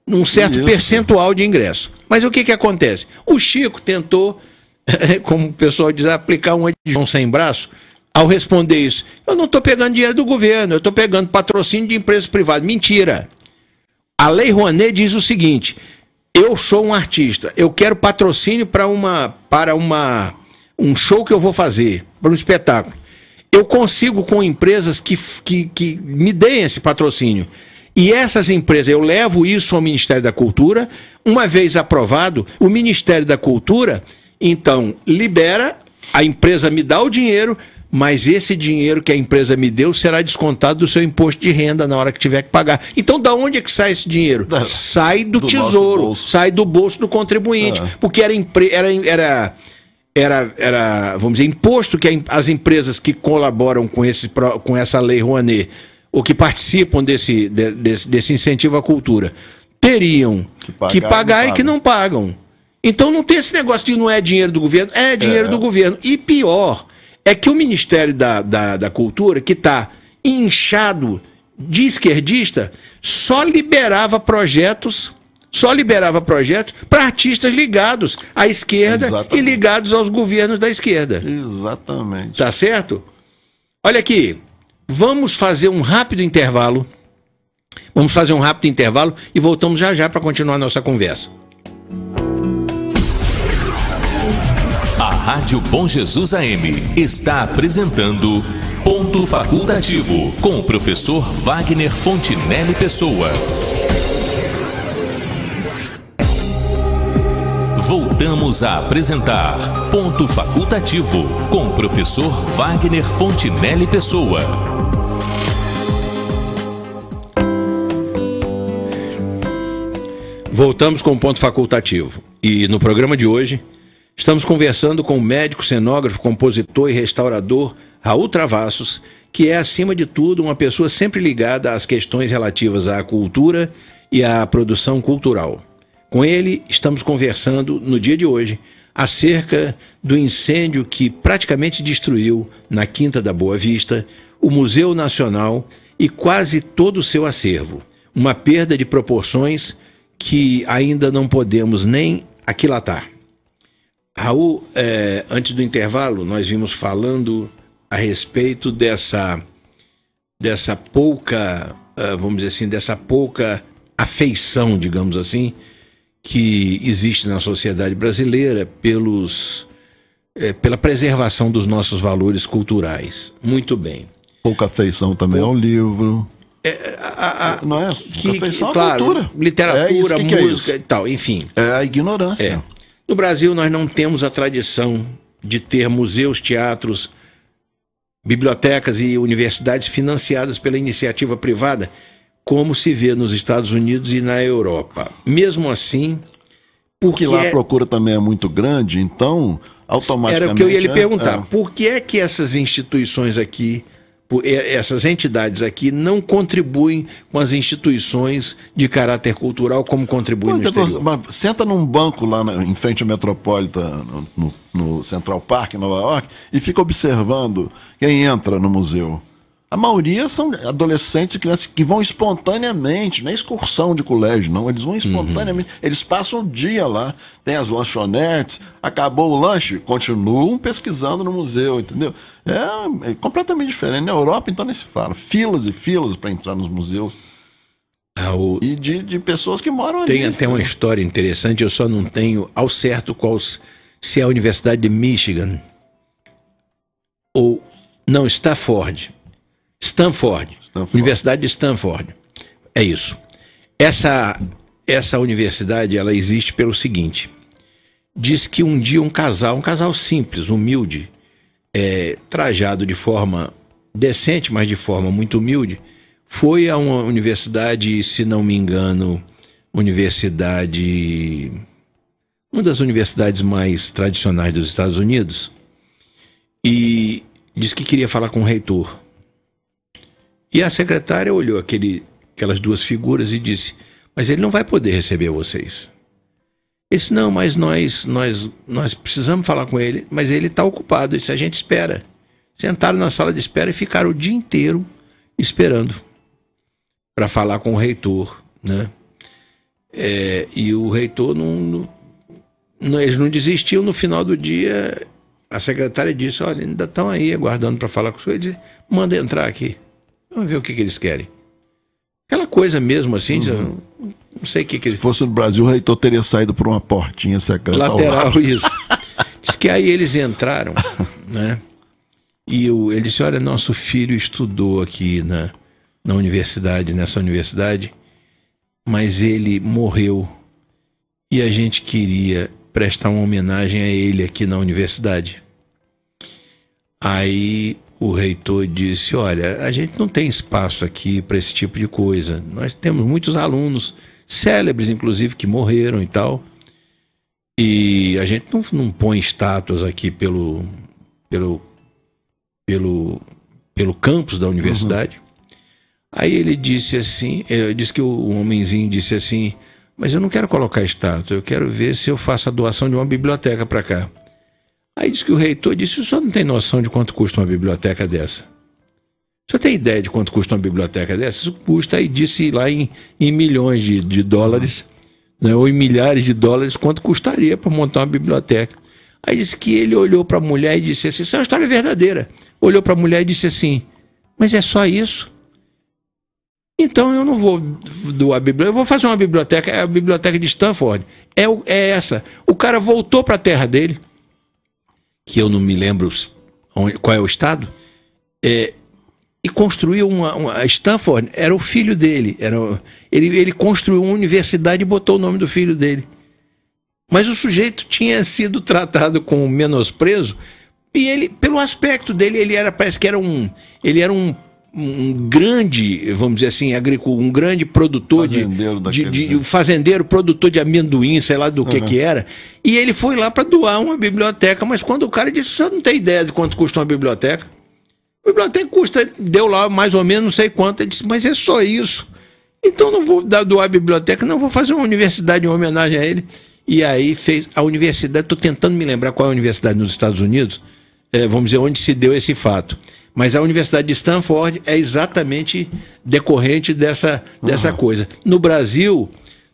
um certo percentual de ingresso. Mas o que acontece? O Chico tentou, como o pessoal diz, aplicar um de João sem braço. Ao responder isso, eu não estou pegando dinheiro do governo, eu estou pegando patrocínio de empresas privadas. Mentira! A Lei Rouanet diz o seguinte: eu sou um artista, eu quero patrocínio para um show que eu vou fazer, para um espetáculo. Eu consigo com empresas que me deem esse patrocínio. E essas empresas, eu levo isso ao Ministério da Cultura. Uma vez aprovado, o Ministério da Cultura, então, libera, a empresa me dá o dinheiro, mas esse dinheiro que a empresa me deu será descontado do seu imposto de renda na hora que tiver que pagar. Então, da onde é que sai esse dinheiro? Sai do tesouro, sai do bolso do contribuinte. Porque era, vamos dizer, imposto que as empresas que colaboram com essa Lei Rouanet, ou que participam desse incentivo à cultura, teriam que pagar e que não pagam. Então não tem esse negócio de não é dinheiro do governo, é dinheiro do governo. E pior, é que o Ministério da Cultura, que está inchado de esquerdista, só liberava projetos para artistas ligados à esquerda. Exatamente. E ligados aos governos da esquerda. Exatamente. Tá certo? Olha aqui, vamos fazer um rápido intervalo. E voltamos já para continuar a nossa conversa. A Rádio Bom Jesus AM está apresentando Ponto Facultativo, com o professor Wagner Fontinelli Pessoa. Voltamos a apresentar Ponto Facultativo, com o professor Wagner Fontinelli Pessoa. Voltamos com o Ponto Facultativo. E no programa de hoje, estamos conversando com o médico, cenógrafo, compositor e restaurador Raul Travassos, que é, acima de tudo, uma pessoa sempre ligada às questões relativas à cultura e à produção cultural. Com ele, estamos conversando, no dia de hoje, acerca do incêndio que praticamente destruiu, na Quinta da Boa Vista, o Museu Nacional e quase todo o seu acervo. Uma perda de proporções que ainda não podemos nem aquilatar. Raul, antes do intervalo, nós vimos falando a respeito dessa pouca, vamos dizer assim, dessa pouca afeição, digamos assim, que existe na sociedade brasileira pela preservação dos nossos valores culturais. Muito bem. Pouca afeição também ao livro. Não é? Claro, cultura. Literatura, música e tal, enfim. É a ignorância. No Brasil, nós não temos a tradição de ter museus, teatros, bibliotecas e universidades financiadas pela iniciativa privada, como se vê nos Estados Unidos e na Europa. Mesmo assim, porque lá a procura também é muito grande, então, automaticamente... Era o que eu ia lhe perguntar. Por que é que essas instituições aqui, essas entidades aqui, não contribuem com as instituições de caráter cultural como contribuem no exterior? Senta num banco lá em frente à Metropolitan, no Central Park, em Nova York, e fica observando quem entra no museu. A maioria são adolescentes e crianças que vão espontaneamente, não é excursão de colégio, não. Eles vão espontaneamente, eles passam o dia lá, tem as lanchonetes, acabou o lanche, continuam pesquisando no museu, entendeu? É completamente diferente. Na Europa, então, nem se fala. Filas e filas para entrar nos museus. E de pessoas que moram ali. Tem até uma história interessante, eu só não tenho ao certo se é a Universidade de Michigan ou... Não, Stanford, Universidade de Stanford. É isso. Essa universidade, ela existe pelo seguinte. Diz que um dia um casal simples, humilde, trajado de forma decente, mas de forma muito humilde, foi a uma universidade, se não me engano, uma das universidades mais tradicionais dos Estados Unidos, e disse que queria falar com o reitor. E a secretária olhou aquelas duas figuras e disse: mas ele não vai poder receber vocês. Ele disse: não, mas nós precisamos falar com ele, mas ele está ocupado. Ele disse: a gente espera. Sentaram na sala de espera e ficaram o dia inteiro esperando para falar com o reitor, né? E o reitor eles não desistiam. No final do dia, a secretária disse: olha, ainda estão aí aguardando para falar com o senhor. Ele disse: manda entrar aqui. Vamos ver o que eles querem. Aquela coisa mesmo assim, não sei o que eles... Se fosse no Brasil, o reitor teria saído por uma portinha secreta. Lateral, isso. Diz que aí eles entraram, né? E ele disse: olha, nosso filho estudou aqui na universidade, nessa universidade, mas ele morreu. E a gente queria prestar uma homenagem a ele aqui na universidade. Aí o reitor disse: olha, a gente não tem espaço aqui para esse tipo de coisa. Nós temos muitos alunos, célebres inclusive, que morreram e tal. E a gente não põe estátuas aqui pelo campus da universidade. Aí ele disse assim, disse que o homenzinho disse assim: mas eu não quero colocar estátua, eu quero ver se eu faço a doação de uma biblioteca para cá. Aí disse que o reitor disse: o senhor não tem noção de quanto custa uma biblioteca dessa? O senhor tem ideia de quanto custa uma biblioteca dessa? Isso custa, aí disse lá em milhões de dólares, né, ou em milhares de dólares, quanto custaria para montar uma biblioteca. Aí disse que ele olhou para a mulher e disse assim: isso é uma história verdadeira. Olhou para a mulher e disse assim: mas é só isso? Então eu não vou doar a biblioteca, eu vou fazer uma biblioteca, é a biblioteca de Stanford. É essa. O cara voltou para a terra dele, que eu não me lembro qual é o estado, e construiu a Stanford, era o filho dele. Ele construiu uma universidade e botou o nome do filho dele. Mas o sujeito tinha sido tratado com menosprezo, e ele, pelo aspecto dele, parece que era um grande, vamos dizer assim, um grande produtor fazendeiro, produtor de amendoim, sei lá do que era. E ele foi lá para doar uma biblioteca, mas quando o cara disse: você não tem ideia de quanto custa uma biblioteca? A biblioteca deu lá mais ou menos não sei quanto. Ele disse: mas é só isso. Então não vou doar a biblioteca, não vou fazer uma universidade em homenagem a ele. E aí fez a universidade, estou tentando me lembrar qual é a universidade nos Estados Unidos, vamos dizer, onde se deu esse fato. Mas a Universidade de Stanford é exatamente decorrente dessa coisa. No Brasil,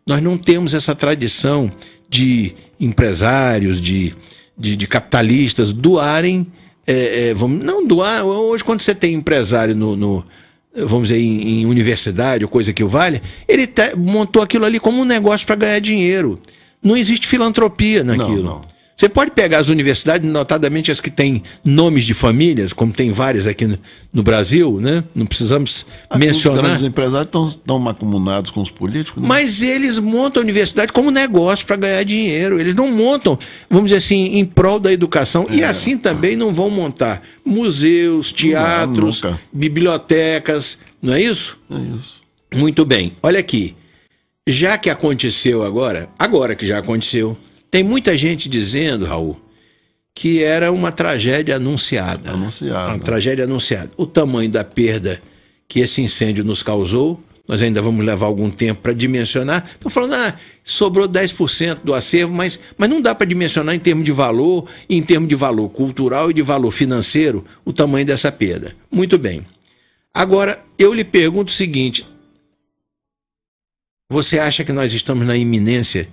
nós não temos essa tradição de empresários, de capitalistas doarem. Não doar. Hoje, quando você tem empresário vamos dizer, em universidade ou coisa que o valha, ele montou aquilo ali como um negócio para ganhar dinheiro. Não existe filantropia naquilo. Não. Você pode pegar as universidades, notadamente as que têm nomes de famílias, como tem várias aqui no Brasil, né? Não precisamos mencionar. Os empresários estão macumunados com os políticos, né? Mas eles montam a universidade como negócio para ganhar dinheiro. Eles não montam, vamos dizer assim, em prol da educação. E assim também não vão montar museus, teatros, bibliotecas. Não é isso? É isso. Muito bem. Olha aqui. Já que aconteceu agora que já aconteceu, tem muita gente dizendo, Raul, que era uma tragédia anunciada. Uma tragédia anunciada. O tamanho da perda que esse incêndio nos causou, nós ainda vamos levar algum tempo para dimensionar. Estão falando, sobrou 10% do acervo, mas não dá para dimensionar em termos de valor cultural e de valor financeiro, o tamanho dessa perda. Muito bem. Agora, eu lhe pergunto o seguinte: você acha que nós estamos na iminência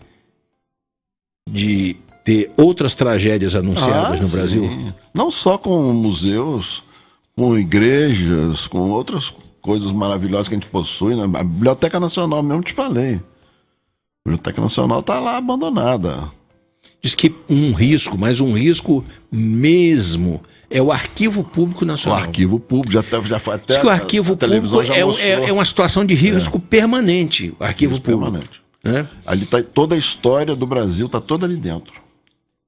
de ter outras tragédias anunciadas no Brasil? Não só com museus, com igrejas, com outras coisas maravilhosas que a gente possui, né? A Biblioteca Nacional mesmo, te falei. A Biblioteca Nacional está lá abandonada. Diz que um risco, mas um risco mesmo, é o Arquivo Público Nacional. O Arquivo Público, já foi até. Diz que o Arquivo Público é uma situação de risco permanente. O Arquivo Público. Permanente. Ali está toda a história do Brasil, está toda ali dentro.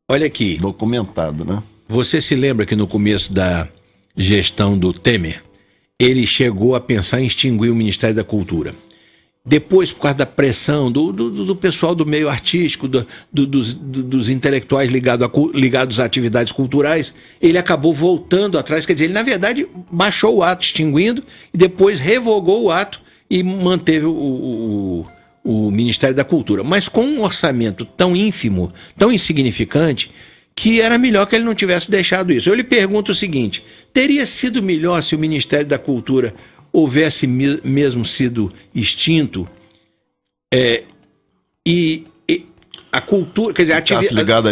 Olha aqui. Documentado, né? Você se lembra que no começo da gestão do Temer, ele chegou a pensar em extinguir o Ministério da Cultura. Depois, por causa da pressão do pessoal do meio artístico, dos intelectuais ligados a atividades culturais, ele acabou voltando atrás. Quer dizer, ele, na verdade, baixou o ato extinguindo e depois revogou o ato e manteve o Ministério da Cultura, mas com um orçamento tão ínfimo, tão insignificante, que era melhor que ele não tivesse deixado isso. Eu lhe pergunto o seguinte: teria sido melhor se o Ministério da Cultura houvesse mesmo sido extinto e a cultura, quer dizer, ficasse ligada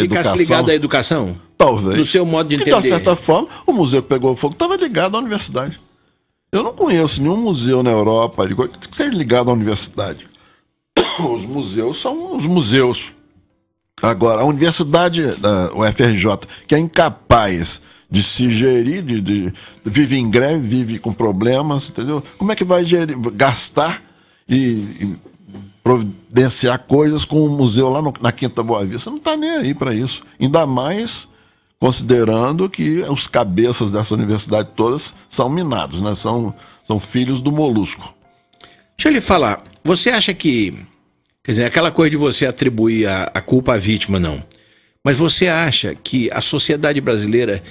à educação? Talvez. No seu modo de entender. De certa forma, o museu que pegou fogo estava ligado à universidade. Eu não conheço nenhum museu na Europa que seja ligado à universidade. Os museus são os museus. Agora, a universidade, o FRJ, que é incapaz de se gerir, vive em greve, vive com problemas, entendeu? Como é que vai gastar e providenciar coisas com o museu lá na Quinta Boa Vista? Não está nem aí para isso. Ainda mais considerando que os cabeças dessa universidade todas são minados, né? São filhos do molusco. Deixa eu lhe falar, você acha que... Quer dizer, aquela coisa de você atribuir a culpa à vítima, não. Mas você acha que a sociedade brasileira,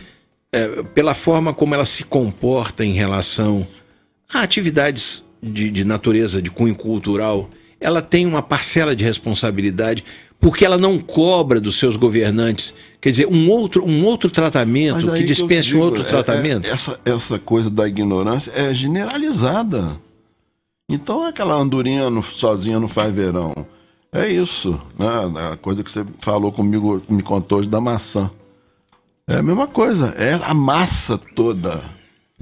pela forma como ela se comporta em relação a atividades de natureza, de cunho cultural, ela tem uma parcela de responsabilidade, porque ela não cobra dos seus governantes, quer dizer, um outro tratamento, que dispense um outro tratamento. Essa coisa da ignorância é generalizada. Então aquela andorinha sozinha não faz verão. É isso, né? A coisa que você falou comigo, me contou hoje da maçã. É a mesma coisa, é a massa toda.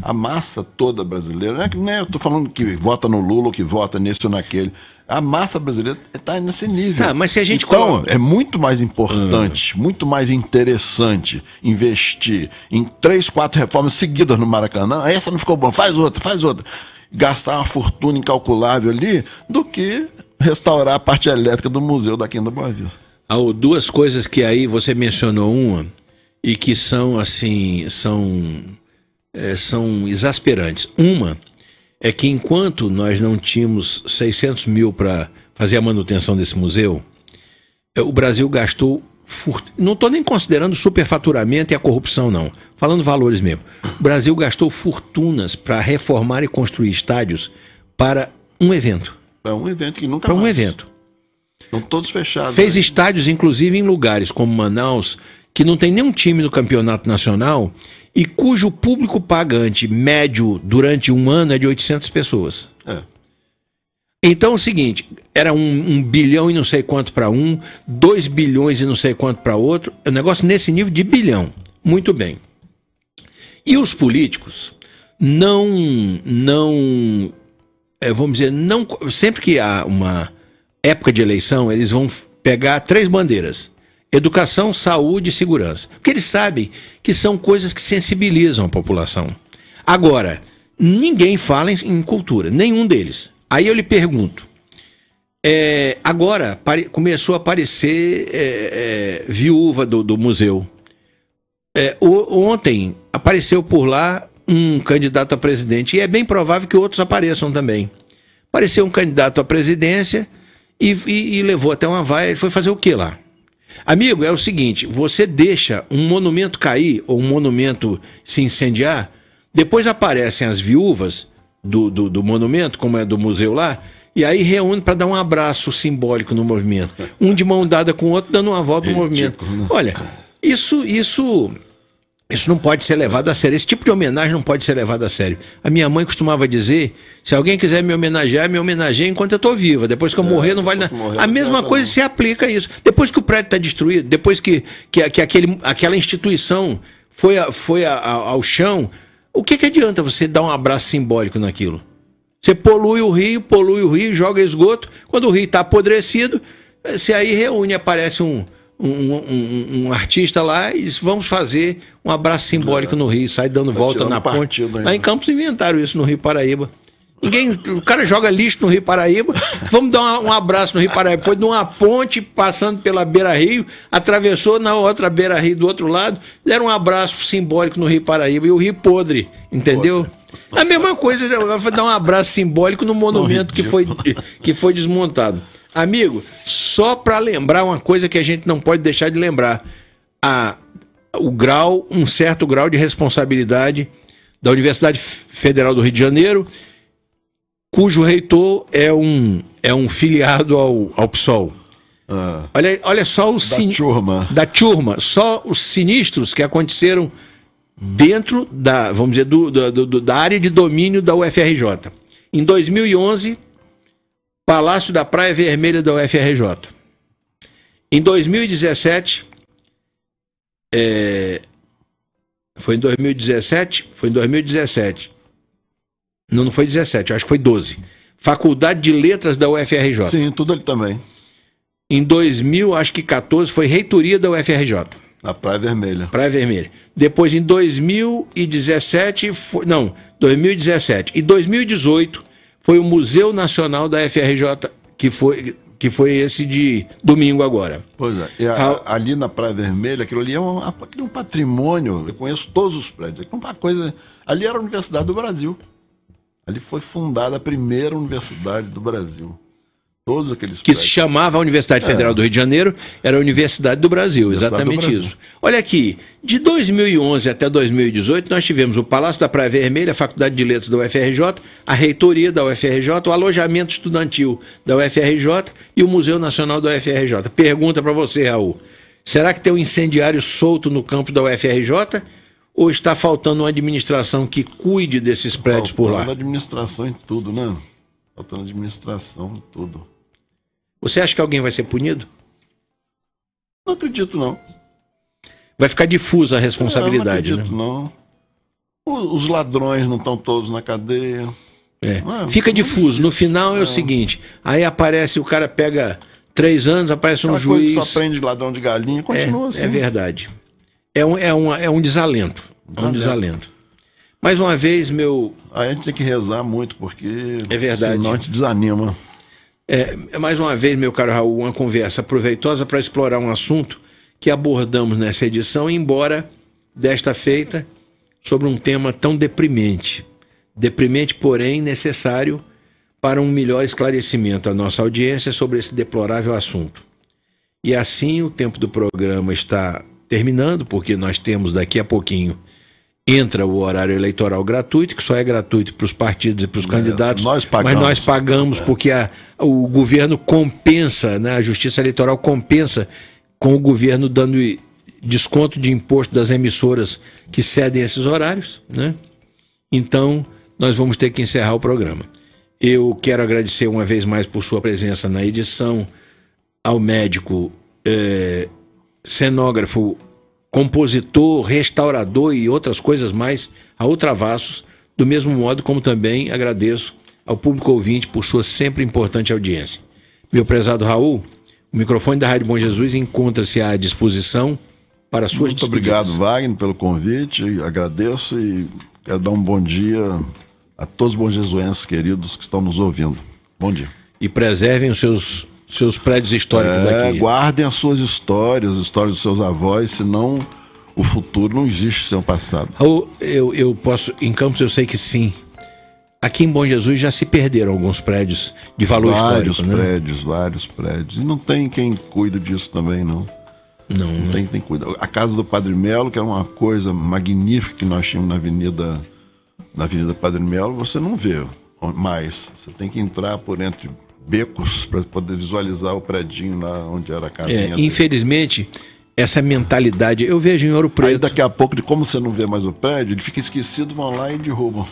A massa toda brasileira. Não é que nem eu estou falando que vota no Lula ou que vota nesse ou naquele. A massa brasileira está nesse nível. Mas se a gente então, é muito mais importante, muito mais interessante investir em 3, 4 reformas seguidas no Maracanã. Essa não ficou bom, faz outra. Gastar uma fortuna incalculável ali, do que restaurar a parte elétrica do museu da Quinta Boa Vista. Duas coisas que aí você mencionou, uma, e que são assim, são exasperantes. Uma é que enquanto nós não tínhamos 600 mil para fazer a manutenção desse museu, o Brasil gastou, não estou nem considerando o superfaturamento e a corrupção não, falando valores mesmo. O Brasil gastou fortunas para reformar e construir estádios para um evento. Para um evento que nunca Para um mais. evento. Estão todos fechados. Fez estádios, inclusive, em lugares como Manaus, que não tem nenhum time no campeonato nacional e cujo público pagante médio durante um ano é de 800 pessoas. Então é o seguinte, era 1 bilhão e não sei quanto para um, 2 bilhões e não sei quanto para outro, é um negócio nesse nível de bilhão. Muito bem. E os políticos vamos dizer, sempre que há uma época de eleição, eles vão pegar 3 bandeiras: educação, saúde e segurança. Porque eles sabem que são coisas que sensibilizam a população. Agora, ninguém fala em cultura, nenhum deles. Aí eu lhe pergunto, agora começou a aparecer viúva do museu. Ontem apareceu por lá um candidato a presidente, e é bem provável que outros apareçam também. Apareceu um candidato à presidência e levou até uma vaia. Ele foi fazer o que lá? Amigo, é o seguinte, você deixa um monumento cair ou um monumento se incendiar, depois aparecem as viúvas do monumento, como é do museu lá, e aí reúne para dar um abraço simbólico no movimento. Um de mão dada com o outro, dando uma volta no movimento. Olha, isso não pode ser levado a sério. Esse tipo de homenagem não pode ser levado a sério. A minha mãe costumava dizer, se alguém quiser me homenageie enquanto eu estou viva. Depois que eu morrer, não vale nada. A mesma coisa se aplica a isso. Depois que o prédio está destruído, depois que aquela instituição foi ao chão, o que adianta você dar um abraço simbólico naquilo? Você polui o rio, joga esgoto. Quando o rio está apodrecido, você aí reúne, aparece um artista lá e diz, vamos fazer um abraço simbólico no Rio, sai dando volta na ponte. Lá em Campos inventaram isso no Rio Paraíba. O cara joga lixo no Rio Paraíba, vamos dar um abraço no Rio Paraíba. Foi de uma ponte passando pela beira-rio, atravessou na outra beira-rio do outro lado, deram um abraço simbólico no Rio Paraíba, e o Rio podre, entendeu? A mesma coisa, dar um abraço simbólico no monumento que foi desmontado. Amigo, só para lembrar uma coisa que a gente não pode deixar de lembrar, um certo grau de responsabilidade da Universidade Federal do Rio de Janeiro, cujo reitor é um filiado ao PSOL. Olha só da turma, só os sinistros que aconteceram dentro vamos dizer, da área de domínio da UFRJ. Em 2011, Palácio da Praia Vermelha da UFRJ. Em 2017, foi em 2017? Foi em 2017. Não foi 17, acho que foi 12. Faculdade de Letras da UFRJ. Sim, tudo ali também. Em 2014, foi reitoria da UFRJ. Na Praia Vermelha. Praia Vermelha. Depois, em 2017, 2017. E 2018, foi o Museu Nacional da UFRJ, que foi esse de domingo agora. Pois é. E ali na Praia Vermelha, aquilo ali é um patrimônio. Eu conheço todos os prédios. Uma coisa. Ali era a Universidade do Brasil. Ali foi fundada a primeira universidade do Brasil. Todos aqueles que prédios. se chamava Universidade Federal do Rio de Janeiro, era a Universidade do Brasil, exatamente isso. Olha aqui, de 2011 até 2018, nós tivemos o Palácio da Praia Vermelha, a Faculdade de Letras da UFRJ, a Reitoria da UFRJ, o Alojamento Estudantil da UFRJ e o Museu Nacional da UFRJ. Pergunta para você, Raul, será que tem um incendiário solto no campo da UFRJ ou está faltando uma administração que cuide desses prédios por lá? Faltando administração em tudo, né? Faltando administração em tudo. Você acha que alguém vai ser punido? Não acredito, não. Vai ficar difusa a responsabilidade, não acredito, né? Não. Os ladrões não estão todos na cadeia. Fica difuso. No final é o seguinte, aí aparece, o cara pega 3 anos, aparece um juiz... Coisa que só prende ladrão de galinha, continua assim. É verdade. É um desalento. É um desalento. Mais uma vez, A gente tem que rezar muito, porque... É verdade. Senão a gente desanima. Mais uma vez, meu caro Raul, uma conversa proveitosa para explorar um assunto que abordamos nessa edição, embora desta feita, sobre um tema tão deprimente. Deprimente, porém, necessário para um melhor esclarecimento à nossa audiência sobre esse deplorável assunto. E assim o tempo do programa está terminando, porque nós temos daqui a pouquinho, entra o horário eleitoral gratuito, que só é gratuito para os partidos e para os candidatos, mas nós pagamos porque o governo compensa, né, a Justiça Eleitoral compensa com o governo dando desconto de imposto das emissoras que cedem esses horários, né? Então, nós vamos ter que encerrar o programa. Eu quero agradecer uma vez mais por sua presença na edição, ao médico, cenógrafo, compositor, restaurador e outras coisas mais, Raul Travassos, do mesmo modo como também agradeço ao público ouvinte por sua sempre importante audiência. Meu prezado Raul, o microfone da Rádio Bom Jesus encontra-se à disposição para suas Muito obrigado, Wagner, pelo convite, agradeço e quero dar um bom dia a todos os bonjesuenses queridos que estão nos ouvindo. Bom dia. E preservem os seus prédios históricos daqui. Guardem as suas histórias, as histórias dos seus avós, senão o futuro não existe sem o passado. Raul, eu posso, em Campos eu sei que sim. Aqui em Bom Jesus já se perderam alguns prédios de valor histórico, né? Vários prédios. E não tem quem cuide disso também, não. Não tem quem cuida. A casa do Padre Melo, que é uma coisa magnífica que nós tínhamos na Avenida Padre Melo, você não vê mais. Você tem que entrar por entre becos para poder visualizar o predinho lá onde era a casinha. Infelizmente, essa mentalidade, eu vejo em Ouro Preto. Aí daqui a pouco, como você não vê mais o prédio, ele fica esquecido, vão lá e derrubam.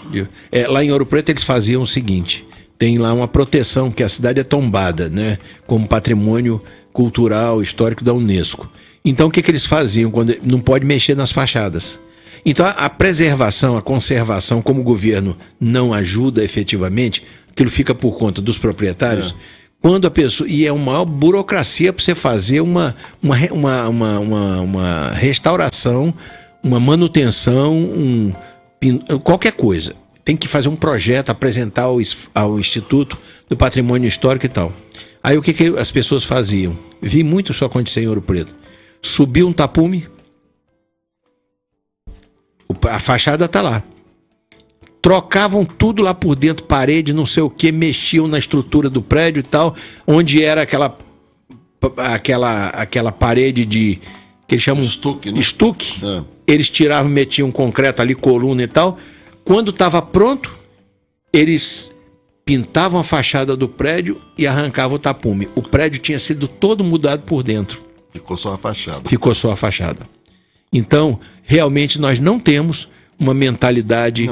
Lá em Ouro Preto eles faziam o seguinte, tem lá uma proteção, que a cidade é tombada, né, como patrimônio cultural, histórico da Unesco. Então o que eles faziam? Quando não pode mexer nas fachadas. Então a preservação, a conservação, como o governo não ajuda efetivamente, aquilo fica por conta dos proprietários. Quando a pessoa... E é uma maior burocracia para você fazer uma restauração, uma manutenção, qualquer coisa. Tem que fazer um projeto, apresentar ao Instituto do Patrimônio Histórico e tal. Aí o que as pessoas faziam? Vi muito isso acontecer em Ouro Preto. Subiu um tapume, a fachada está lá. Trocavam tudo lá por dentro, parede, não sei o que, mexiam na estrutura do prédio e tal, onde era aquela parede de, que eles chamam estuque, né? Estuque. Eles tiravam, metiam concreto ali, coluna e tal. Quando estava pronto, eles pintavam a fachada do prédio e arrancavam o tapume. O prédio tinha sido todo mudado por dentro. Ficou só a fachada. Ficou só a fachada. Então, realmente nós não temos uma mentalidade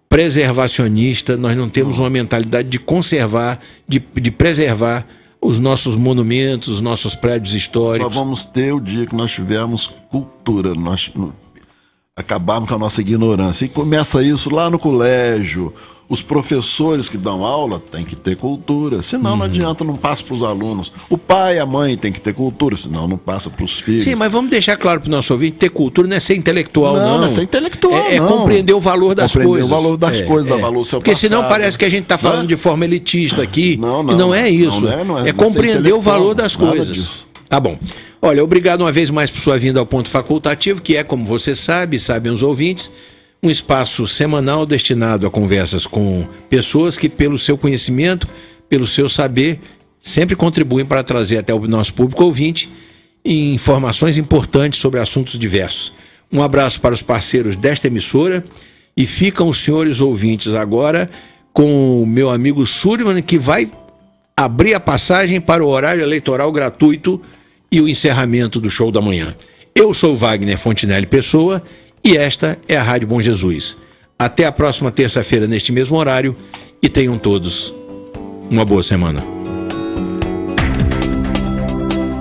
preservacionista, nós não temos uma mentalidade de conservar, de preservar os nossos monumentos, os nossos prédios históricos. Nós vamos ter o dia que nós tivermos cultura, nós acabarmos com a nossa ignorância. E começa isso lá no colégio. Os professores que dão aula têm que ter cultura, senão não adianta, não passa para os alunos. O pai e a mãe têm que ter cultura, senão não passa para os filhos. Sim, mas vamos deixar claro para o nosso ouvinte, ter cultura não é ser intelectual, não. Não é ser intelectual, é compreender o valor das coisas. Compreender o valor das coisas, dar valor ao seu Porque passado. Senão parece que a gente está falando de forma elitista aqui, não é isso. Não é compreender o valor das coisas. Disso. Tá bom. Olha, obrigado uma vez mais por sua vinda ao Ponto Facultativo, que é, como você sabe, sabem os ouvintes, um espaço semanal destinado a conversas com pessoas que, pelo seu conhecimento, pelo seu saber, sempre contribuem para trazer até o nosso público ouvinte informações importantes sobre assuntos diversos. Um abraço para os parceiros desta emissora e ficam os senhores ouvintes agora com o meu amigo Sullivan, que vai abrir a passagem para o horário eleitoral gratuito e o encerramento do show da manhã. Eu sou Wagner Fontinelli Pessoa e esta é a Rádio Bom Jesus. Até a próxima terça-feira neste mesmo horário e tenham todos uma boa semana.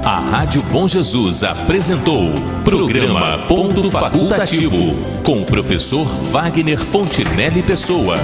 A Rádio Bom Jesus apresentou Programa Ponto Facultativo com o professor Wagner Fontinelli Pessoa.